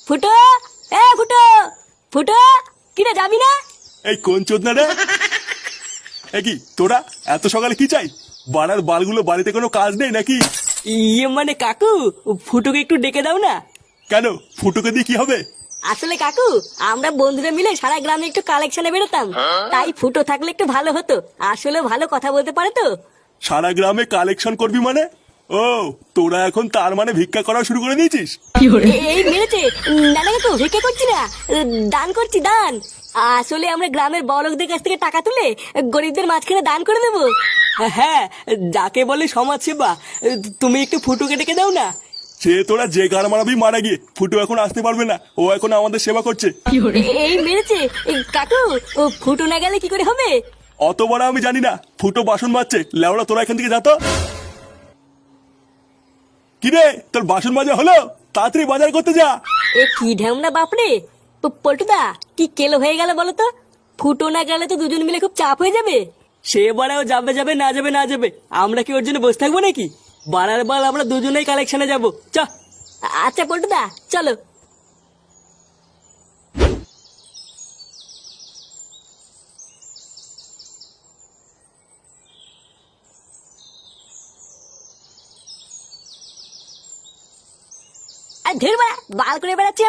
ফুটো, ফুটো, ফুটো, কিরে যাবি না? এই কোন চোদনা রে? এ কি তোরা এত সকালে কি চাই? বাড়ার বালগুলো বাড়িতে কোনো কাজ নেই নাকি? ইয়ে মানে কাকু, ফুটোকে একটু ডেকে দাও না। কেন, ফুটোকে দিয়ে কি হবে? আসলে কাকু, আমরা বন্ধুরা মিলে সারা গ্রামে একটু কালেকশনে বেরোতাম, তাই ফুটো থাকলে একটু ভালো হতো। আসলে ভালো কথা বলতে পারে তো। সারা গ্রামে কালেকশন করবি মানে? ও, তোরা এখন তার মানে ভিক্ষা করা শুরু করে দিয়েছিস? এই মেরেছে। না না কাকু, ভিক্ষা করছি না, দান করছি, দান। আসলে আমরা গ্রামের বড়লোকদের কাছ থেকে টাকা তুলে গরিবদের মাঝখানে দান করে দেবো। হ্যাঁ, যাকে বলে সমাজ সেবা। তুমি একটু ফুটোকে ডেকে দাও না। সে তোরা যে গাড় মারাবি মারা গিয়ে, ফুটো এখন আসতে পারবে না, ও এখন আমাদের সেবা করছে। এই মেরেছে। কাকু, ও ফুটো না গেলে কি করে হবে? অত বড় আমি জানি না, ফুটো বাসন মাজছে, লেওড়া তোরা এখান থেকে যা তো। কিরে, তোর বাসন মাজা হলো? তাড়াতাড়ি বাজার করতে যা। এ কি ঢ্যামনা বাপরে। পল্টুদা, কি কেলো হয়ে গেল বলো তো? ফুটো না গেলে তো দুজন মিলে খুব চাপ হয়ে যাবে। সে বাড়াও যাবে যাবে না যাবে না যাবে, আমরা কি ওর জন্য বসে থাকবো নাকি? বাড়ার বাল আমরা দুজনেই কালেকশনে যাবো, চ। আচ্ছা পল্টুদা, চলো। আর ধীর বাল করে বেড়াচ্ছি।